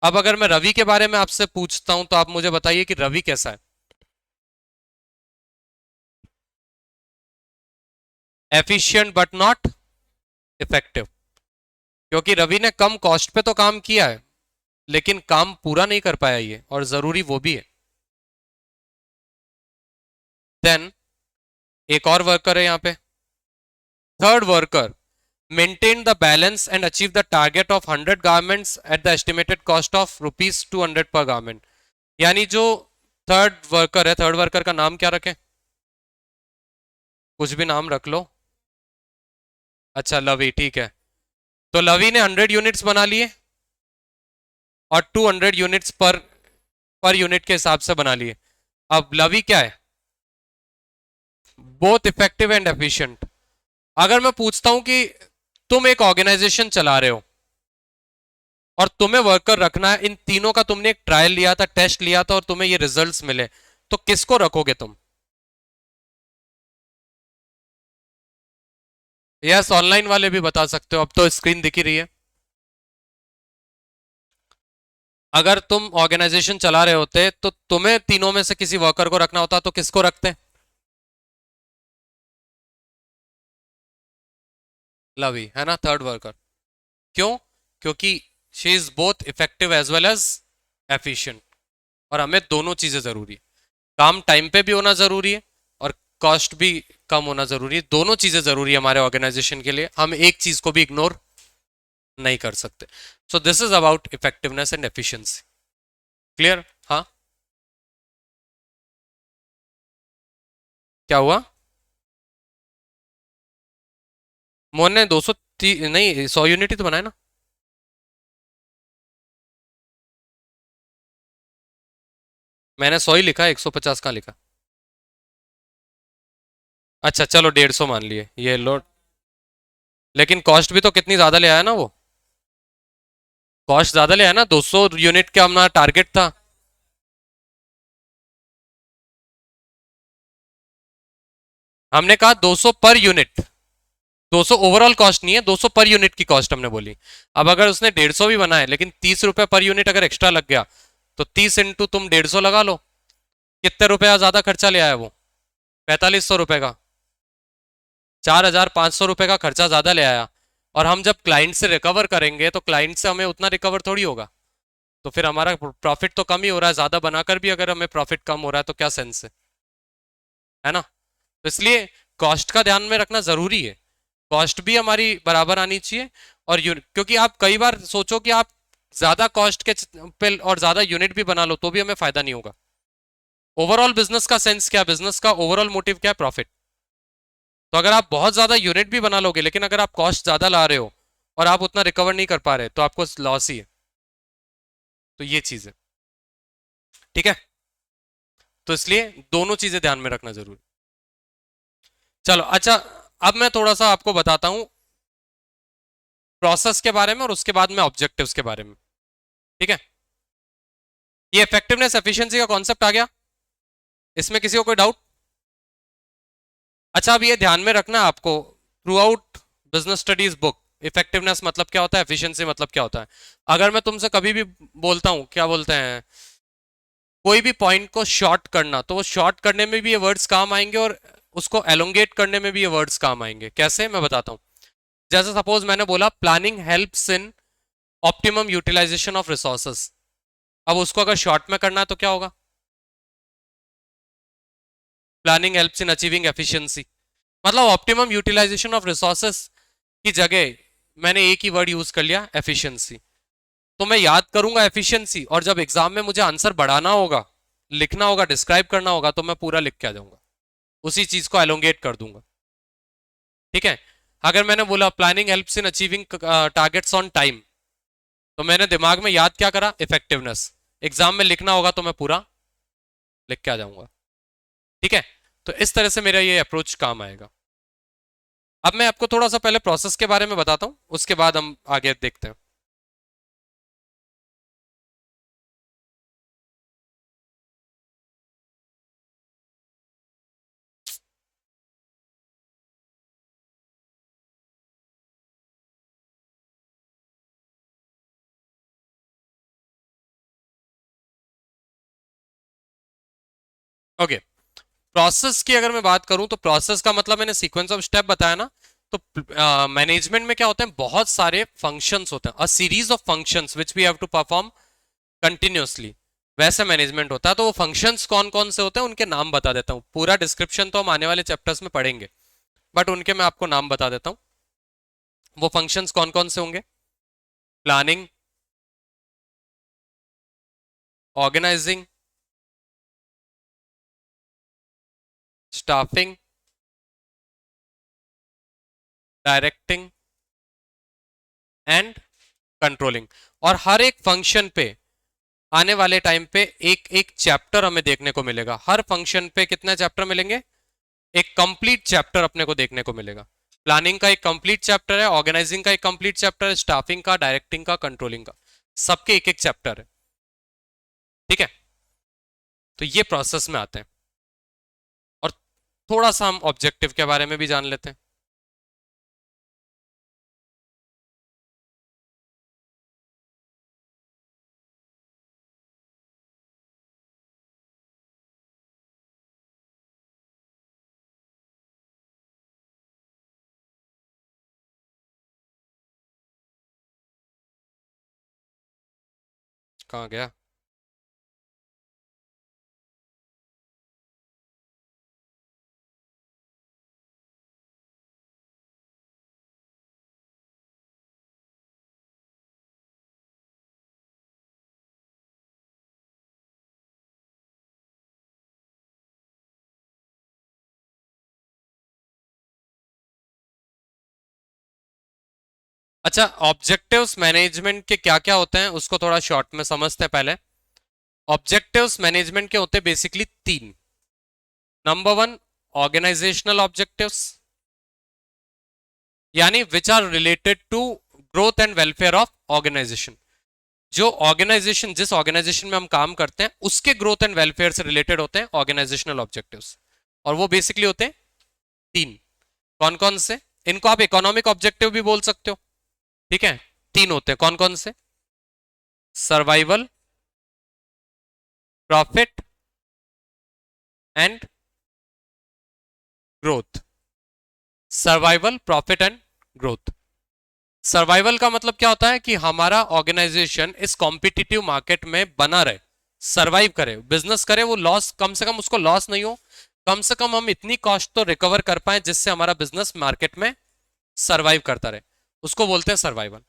Speaker 1: अब अगर मैं रवि के बारे में आपसे पूछता हूं तो आप मुझे बताइए कि रवि कैसा है। Efficient but not effective. क्योंकि रवि ने कम कॉस्ट पे तो काम किया है लेकिन काम पूरा नहीं कर पाया ये, और जरूरी वो भी है। देन एक और वर्कर है यहाँ पे, third worker maintain the balance and achieve the target of 100 garments at the estimated cost of rupees 200 per garment। यानी जो थर्ड वर्कर है, थर्ड वर्कर का नाम क्या रखें, कुछ भी नाम रख लो। अच्छा लवी, ठीक है। तो लवी ने 100 यूनिट्स बना लिए और 200 यूनिट्स पर पर यूनिट के हिसाब से बना लिए। अब लवी क्या है, बोथ इफेक्टिव एंड एफिशिएंट। अगर मैं पूछता हूं कि तुम एक ऑर्गेनाइजेशन चला रहे हो और तुम्हें वर्कर रखना है, इन तीनों का तुमने एक ट्रायल लिया था, टेस्ट लिया था और तुम्हें ये रिजल्ट्स मिले, तो किसको रखोगे तुम? यस, ऑनलाइन वाले भी बता सकते हो, अब तो स्क्रीन दिख ही रही है। अगर तुम ऑर्गेनाइजेशन चला रहे होते तो तुम्हें तीनों में से किसी वर्कर को रखना होता तो किसको रखते? लवी है ना, थर्ड वर्कर। क्यों? क्योंकि she is both effective as well as efficient. और हमें दोनों चीजें जरूरी है, काम टाइम पे भी होना जरूरी है और कॉस्ट भी कम होना जरूरी है। दोनों चीजें जरूरी है हमारे ऑर्गेनाइजेशन के लिए, हम एक चीज को भी इग्नोर नहीं कर सकते। So this is about effectiveness and efficiency. Clear? हाँ, क्या हुआ? मोहन ने 200 नहीं 100 यूनिट ही तो बनाया ना। मैंने 100 ही लिखा, 150 कहाँ लिखा? अच्छा चलो 150 मान लिए ये लो। लेकिन कॉस्ट भी तो कितनी ज्यादा ले आया ना वो, कॉस्ट ज्यादा ले आया ना, 200 यूनिट का हमारा टारगेट था। हमने कहा 200 पर यूनिट, 200 ओवरऑल कॉस्ट नहीं है, 200 पर यूनिट की कॉस्ट हमने बोली। अब अगर उसने 150 भी बनाए लेकिन 30 रुपए पर यूनिट अगर एक्स्ट्रा लग गया तो 30 इंटू तुम 150 लगा लो, कितने रुपया ज्यादा खर्चा ले आया वो? 4500 रुपए का, 4500 रुपए का खर्चा ज्यादा ले आया। और हम जब क्लाइंट से रिकवर करेंगे तो क्लाइंट से हमें उतना रिकवर थोड़ी होगा, तो फिर हमारा प्रॉफिट तो कम ही हो रहा है, ज्यादा बनाकर भी अगर हमें प्रॉफिट कम हो रहा है तो क्या सेंस है ना? तो इसलिए कॉस्ट का ध्यान में रखना जरूरी है, कॉस्ट भी हमारी बराबर आनी चाहिए। और क्योंकि आप कई बार सोचो कि आप ज्यादा कॉस्ट के पे और ज्यादा यूनिट भी बना लो तो भी हमें फायदा नहीं होगा। ओवरऑल बिजनेस का सेंस क्या, बिजनेस का ओवरऑल मोटिव क्या है, प्रॉफिट। तो अगर आप बहुत ज्यादा यूनिट भी बना लोगे लेकिन अगर आप कॉस्ट ज्यादा ला रहे हो और आप उतना रिकवर नहीं कर पा रहे तो आपको लॉस ही है। तो ये चीज है, ठीक है। तो इसलिए दोनों चीजें ध्यान में रखना जरूरी। चलो अच्छा, अब मैं थोड़ा सा आपको बताता हूं प्रोसेस के बारे में और उसके बाद में ऑब्जेक्टिव्स के बारे में, ठीक है। ये इफेक्टिवनेस एफिशिएंसी का कॉन्सेप्ट आ गया, इसमें किसी को कोई डाउट? अच्छा, अब ये ध्यान में रखना आपको through out business studies book, effectiveness मतलब क्या होता है, एफिशिएंसी मतलब क्या होता है। अगर मैं तुमसे कभी भी बोलता हूं, क्या बोलते हैं, कोई भी पॉइंट को शॉर्ट करना, तो वो शॉर्ट करने में भी ये वर्ड्स काम आएंगे और उसको एलोंगेट करने में भी ये वर्ड्स काम आएंगे। कैसे, मैं बताता हूं। जैसे सपोज मैंने बोला planning helps in optimum utilisation of resources, अब उसको अगर शॉर्ट में करना है तो क्या होगा, planning helps in achieving efficiency. मतलब ऑप्टिमम यूटिलाइजेशन ऑफ रिसोर्सेस की जगह मैंने एक ही वर्ड यूज कर लिया, एफिशिएंसी। तो मैं याद करूंगा एफिशिएंसी और जब एग्जाम में मुझे आंसर बढ़ाना होगा, लिखना होगा, डिस्क्राइब करना होगा तो मैं पूरा लिख के आ जाऊंगा, उसी चीज को एलोंगेट कर दूंगा, ठीक है। अगर मैंने बोला planning helps in achieving targets on time, तो मैंने दिमाग में याद क्या करा, इफेक्टिवनेस। एग्जाम में लिखना होगा तो मैं पूरा लिख के आ जाऊंगा, ठीक है। तो इस तरह से मेरा ये अप्रोच काम आएगा। अब मैं आपको थोड़ा सा पहले प्रोसेस के बारे में बताता हूं, उसके बाद हम आगे देखते हैं। ओके, प्रोसेस की अगर मैं बात करूं तो प्रोसेस का मतलब मैंने सीक्वेंस ऑफ स्टेप बताया ना। तो मैनेजमेंट में क्या होते हैं, बहुत सारे फंक्शंस होते हैं, a series of functions which we have to perform continuously. वैसे मैनेजमेंट होता है। तो वो फंक्शंस कौन कौन से होते हैं उनके नाम बता देता हूं। पूरा डिस्क्रिप्शन तो हम आने वाले चैप्टर्स में पढ़ेंगे, बट उनके मैं आपको नाम बता देता हूं। वो फंक्शंस कौन कौन से होंगे? Planning, organising, staffing, directing and controlling. और हर एक फंक्शन पे आने वाले टाइम पे एक एक चैप्टर हमें देखने को मिलेगा। हर फंक्शन पे कितने चैप्टर मिलेंगे? एक कंप्लीट चैप्टर अपने को देखने को मिलेगा। प्लानिंग का एक कंप्लीट चैप्टर है, ऑर्गेनाइजिंग का एक कंप्लीट चैप्टर है, स्टाफिंग का, डायरेक्टिंग का, कंट्रोलिंग का, सबके एक एक चैप्टर है। ठीक है, तो ये प्रोसेस में आते हैं। और थोड़ा सा हम ऑब्जेक्टिव के बारे में भी जान लेते हैं। कहाँ गया? अच्छा, ऑब्जेक्टिव्स मैनेजमेंट के क्या क्या होते हैं उसको थोड़ा शॉर्ट में समझते हैं पहले। ऑब्जेक्टिव्स मैनेजमेंट के होते हैं बेसिकली तीन। नंबर वन, ऑर्गेनाइजेशनल ऑब्जेक्टिव्स, यानी which are related to growth and welfare of organisation. जो ऑर्गेनाइजेशन, जिस ऑर्गेनाइजेशन में हम काम करते हैं उसके ग्रोथ एंड वेलफेयर से रिलेटेड होते हैं ऑर्गेनाइजेशनल ऑब्जेक्टिव्स। और वो बेसिकली होते हैं तीन। कौन कौन से? इनको आप इकोनॉमिक ऑब्जेक्टिव भी बोल सकते हो। ठीक है, तीन होते हैं। कौन कौन से? Survival, profit and growth. Survival, profit and growth. Survival का मतलब क्या होता है कि हमारा ऑर्गेनाइजेशन इस कॉम्पिटिटिव मार्केट में बना रहे, सर्वाइव करे, बिजनेस करे, वो लॉस कम से कम, उसको लॉस नहीं हो, कम से कम हम इतनी कॉस्ट तो रिकवर कर पाए जिससे हमारा बिजनेस मार्केट में सर्वाइव करता रहे। उसको बोलते हैं सर्वाइवल।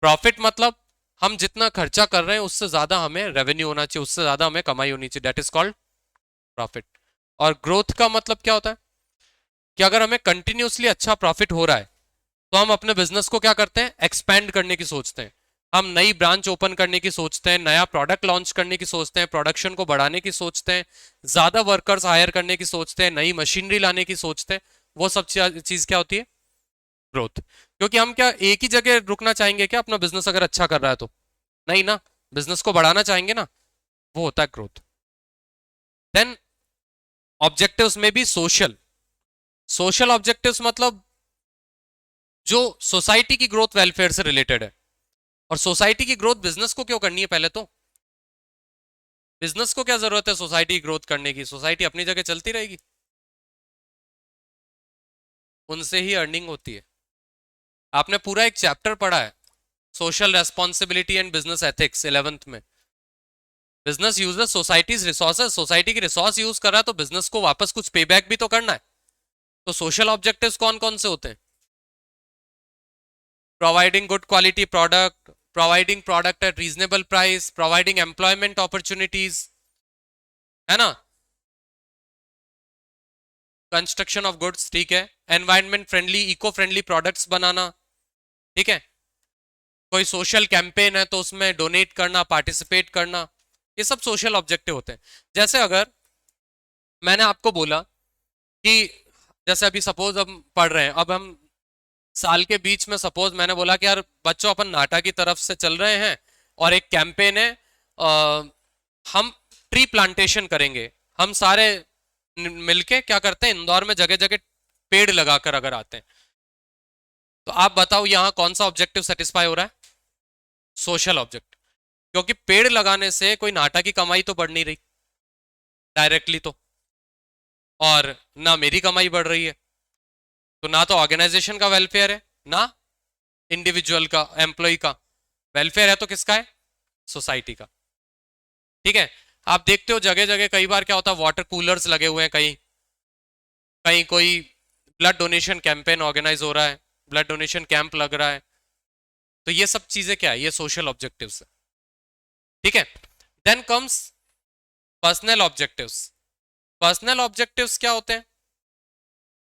Speaker 1: प्रॉफिट मतलब हम जितना खर्चा कर रहे हैं उससे ज्यादा हमें रेवेन्यू होना चाहिए, उससे ज्यादा हमें कमाई होनी चाहिए, दैट इज कॉल्ड प्रॉफिट। और ग्रोथ का मतलब क्या होता है कि अगर हमें कंटिन्यूसली अच्छा प्रॉफिट हो रहा है तो हम अपने बिजनेस को क्या करते हैं, एक्सपैंड करने की सोचते हैं। हम नई ब्रांच ओपन करने की सोचते हैं, नया प्रोडक्ट लॉन्च करने की सोचते हैं, प्रोडक्शन को बढ़ाने की सोचते हैं, ज्यादा वर्कर्स हायर करने की सोचते हैं, नई मशीनरी लाने की सोचते हैं। वो सब चीज क्या होती है? ग्रोथ। क्योंकि हम क्या एक ही जगह रुकना चाहेंगे क्या अपना बिजनेस अगर अच्छा कर रहा है तो? नहीं ना, बिजनेस को बढ़ाना चाहेंगे ना। वो होता है ग्रोथ। देन ऑब्जेक्टिव्स में भी सोशल। सोशल ऑब्जेक्टिव्स मतलब जो सोसाइटी की ग्रोथ वेलफेयर से रिलेटेड है। और सोसाइटी की ग्रोथ बिजनेस को क्यों करनी है? पहले तो बिजनेस को क्या जरूरत है सोसाइटी की ग्रोथ करने की? सोसाइटी अपनी जगह चलती रहेगी, उनसे ही अर्निंग होती है। आपने पूरा एक चैप्टर पढ़ा है, social responsibility and business ethics, 11th में। Business uses societies resources, society की रिसोर्स यूज कर रहा है तो बिजनेस को वापस कुछ पे बैक भी तो करना है। तो सोशल ऑब्जेक्टिव्स कौन कौन से होते हैं? Providing good quality product, providing product at reasonable price, providing employment opportunities, है ना, कंस्ट्रक्शन ऑफ गुड्स, ठीक है, environment friendly, eco friendly products बनाना, ठीक है, कोई सोशल कैंपेन है तो उसमें डोनेट करना, पार्टिसिपेट करना, ये सब सोशल ऑब्जेक्टिव होते हैं। जैसे अगर मैंने आपको बोला कि जैसे अभी सपोज हम पढ़ रहे हैं, अब हम साल के बीच में सपोज मैंने बोला कि यार बच्चों अपन नाटा की तरफ से चल रहे हैं और एक कैंपेन है, हम ट्री प्लांटेशन करेंगे। हम सारे मिलके क्या करते हैं, इंदौर में जगह जगह पेड़ लगाकर अगर आते हैं, तो आप बताओ यहां कौन सा ऑब्जेक्टिव सेटिस्फाई हो रहा है? Social object. क्योंकि पेड़ लगाने से कोई नाटा की कमाई तो बढ़ नहीं रही, डायरेक्टली तो, और ना मेरी कमाई बढ़ रही है, तो ना तो ऑर्गेनाइजेशन का वेलफेयर है, ना इंडिविजुअल का, एम्प्लॉय का वेलफेयर है, तो किसका है? सोसाइटी का। ठीक है। आप देखते हो जगह जगह कई बार क्या होता है, वाटर कूलर्स लगे हुए हैं, कहीं कहीं कोई ब्लड डोनेशन कैंपेन ऑर्गेनाइज हो रहा है, ब्लड डोनेशन कैंप लग रहा है, तो ये सब चीजें क्या है? ये सोशल ऑब्जेक्टिव्स है। ठीक है। Then comes personal objectives. Personal objectives क्या होते हैं?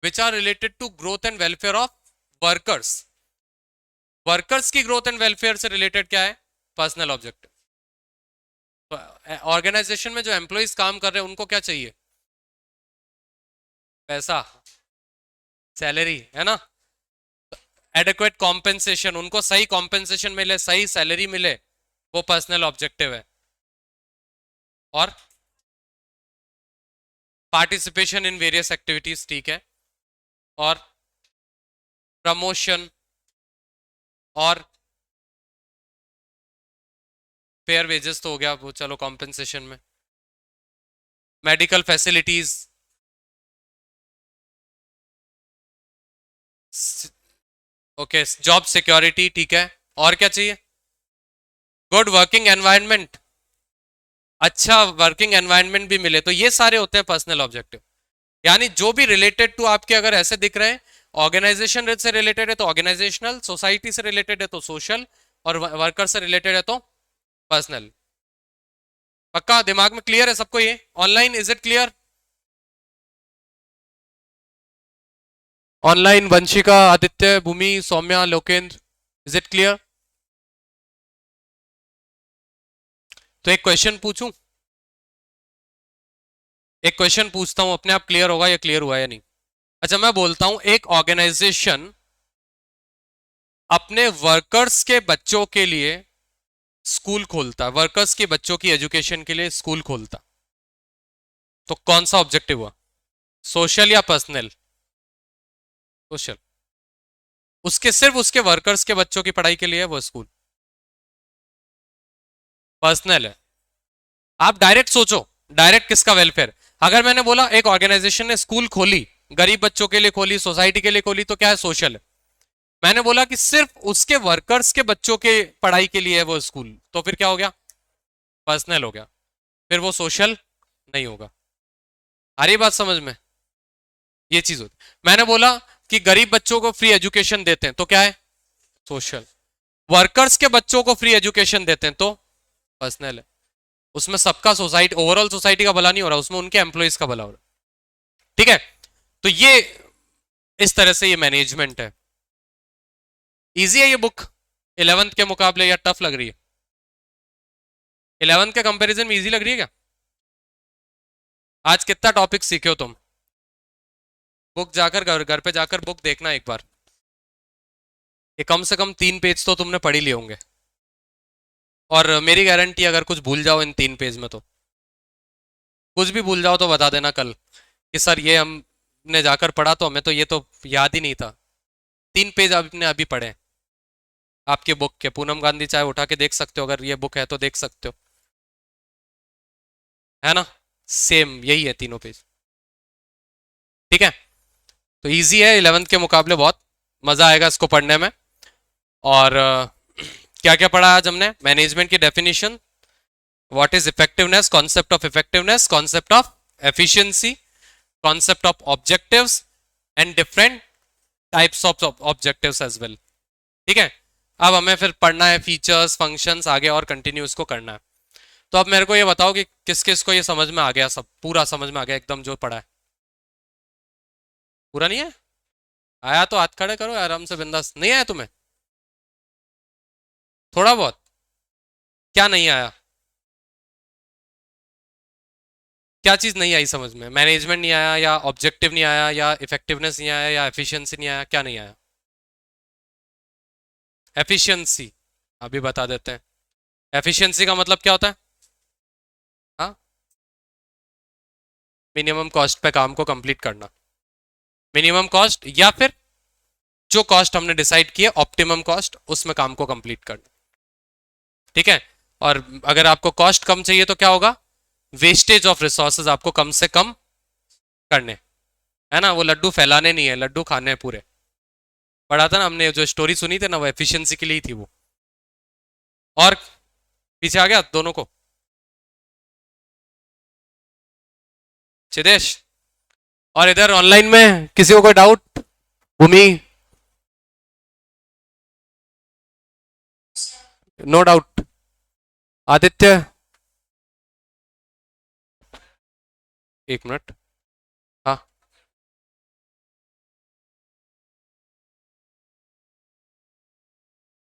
Speaker 1: Which are related to growth and welfare of workers. Workers की ग्रोथ एंड वेलफेयर से रिलेटेड क्या है? Personal objective. ऑर्गेनाइजेशन में जो एम्प्लॉइज काम कर रहे हैं उनको क्या चाहिए? पैसा, सैलरी, है ना? एडिक्वेट कॉम्पेंसेशन, उनको सही कॉम्पेंसेशन मिले, सही सैलरी मिले, वो पर्सनल ऑब्जेक्टिव है। और पार्टिसिपेशन इन वेरियस एक्टिविटीज, ठीक है। और प्रमोशन, और फेयर वेजेस तो हो गया वो, चलो कॉम्पेंसेशन में। Medical facilities, okay, job security, ठीक है। और क्या चाहिए? गुड वर्किंग एनवायरनमेंट, अच्छा वर्किंग एनवायरनमेंट भी मिले, तो ये सारे होते हैं पर्सनल ऑब्जेक्टिव। यानी जो भी रिलेटेड टू आपके अगर ऐसे दिख रहे हैं, ऑर्गेनाइजेशन से रिलेटेड है तो ऑर्गेनाइजेशनल, सोसाइटी से रिलेटेड है तो सोशल, और वर्कर से रिलेटेड है तो पर्सनल। पक्का दिमाग में क्लियर है सबको? ये online is it clear? Online Vanshika, Aditya, Bhumi, Saumya, Lokendra, is it clear? तो एक क्वेश्चन पूछूं, एक क्वेश्चन पूछता हूं, अपने आप क्लियर होगा, या क्लियर हुआ या नहीं। अच्छा मैं बोलता हूं, एक ऑर्गेनाइजेशन अपने वर्कर्स के बच्चों के लिए स्कूल खोलता, वर्कर्स के बच्चों की एजुकेशन के लिए स्कूल खोलता, तो कौन सा ऑब्जेक्टिव हुआ? सोशल या पर्सनल? सोशल। उसके सिर्फ उसके वर्कर्स के बच्चों की पढ़ाई के लिए है वो स्कूल, पर्सनल है। आप डायरेक्ट सोचो, डायरेक्ट किसका वेलफेयर? अगर मैंने बोला एक ऑर्गेनाइजेशन ने स्कूल खोली, गरीब बच्चों के लिए खोली, सोसाइटी के लिए खोली, तो क्या है? सोशल है। मैंने बोला कि सिर्फ उसके वर्कर्स के बच्चों के पढ़ाई के लिए है वो स्कूल, तो फिर क्या हो गया? पर्सनल हो गया, फिर वो सोशल नहीं होगा। आ रही बात समझ में? ये चीज होती। मैंने बोला कि गरीब बच्चों को फ्री एजुकेशन देते हैं, तो क्या है? सोशल। वर्कर्स के बच्चों को फ्री एजुकेशन देते हैं तो पर्सनल है। उसमें सबका, सोसाइटी, ओवरऑल सोसाइटी का भला नहीं हो रहा, उसमें उनके एम्प्लॉइज का भला हो रहा। ठीक है। तो ये इस तरह से ये मैनेजमेंट है। इजी है ये बुक 11th के मुकाबले, या टफ लग रही है? 11th के कंपैरिजन में इजी लग रही है क्या? आज कितना टॉपिक सीखे हो तुम? बुक जाकर घर पे जाकर बुक देखना एक बार, ये कम से कम 3 पेज तो तुमने पढ़ ही लिए होंगे। और मेरी गारंटी, अगर कुछ भूल जाओ इन 3 पेज में, तो कुछ भी भूल जाओ तो बता देना कल कि सर ये हमने जाकर पढ़ा, तो हमें तो ये तो याद ही नहीं था। 3 पेज आपने अभी पढ़े हैं आपके बुक के। पूनम गांधी चाहे उठा के देख सकते हो, अगर ये बुक है तो देख सकते हो, है ना? सेम यही है 3 पेज। ठीक है। तो इजी है 11th के मुकाबले, बहुत मजा आएगा इसको पढ़ने में। और क्या क्या पढ़ा आज हमने? मैनेजमेंट की definition, what is effectiveness, concept of effectiveness, concept of efficiency, concept of objectives, and different types of objectives as well. ठीक है। अब हमें फिर पढ़ना है फीचर्स, फंक्शंस, आगे और कंटिन्यू इसको करना है। तो अब मेरे को ये बताओ कि किस किस को ये समझ में आ गया, सब पूरा समझ में आ गया एकदम जो पढ़ा है? पूरा नहीं है? आया तो हाथ खड़े करो आराम से, बिंदास। नहीं आया तुम्हें? थोड़ा बहुत? क्या नहीं आया? क्या चीज नहीं आई समझ में? मैनेजमेंट नहीं आया, या ऑब्जेक्टिव नहीं आया, या इफेक्टिवनेस नहीं आया, या एफिशिएंसी नहीं आया? क्या नहीं आया? एफिशिएंसी अभी बता देते हैं। एफिशिएंसी का मतलब क्या होता है? हाँ, मिनिमम कॉस्ट पे काम को कंप्लीट करना। मिनिमम कॉस्ट, या फिर जो कॉस्ट हमने डिसाइड किया ऑप्टिमम कॉस्ट, उसमें काम को कंप्लीट करना। ठीक है। और अगर आपको कॉस्ट कम चाहिए तो क्या होगा? वेस्टेज ऑफ रिसोर्सेज आपको कम से कम करने, है ना। वो लड्डू फैलाने नहीं है, लड्डू खाने हैं पूरे। पढ़ा था ना हमने, जो स्टोरी सुनी थी ना, वो एफिशिएंसी के लिए ही थी वो। और पीछे आ गया दोनों को। सिद्धेश, और इधर ऑनलाइन में किसी को कोई डाउट? भूमि, नो डाउट। आदित्य, एक मिनट। हाँ,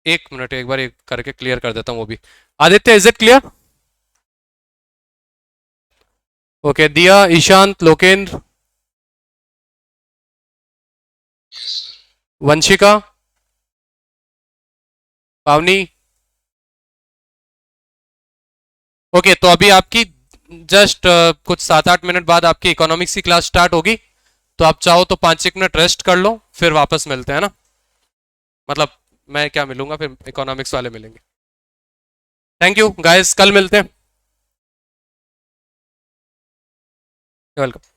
Speaker 1: एक मिनट, एक बार एक करके क्लियर कर देता हूँ वो भी। Aditya, is it clear? Okay, दिया, ईशांत, लोकेंद्र, वंशिका, पावनी। ओके, तो अभी आपकी जस्ट कुछ 7-8 मिनट बाद आपकी इकोनॉमिक्स की क्लास स्टार्ट होगी। तो आप चाहो तो 5-1 मिनट रेस्ट कर लो, फिर वापस मिलते हैं ना। मतलब मैं क्या मिलूंगा, फिर इकोनॉमिक्स वाले मिलेंगे। थैंक यू गाइस, कल मिलते हैं। वेलकम।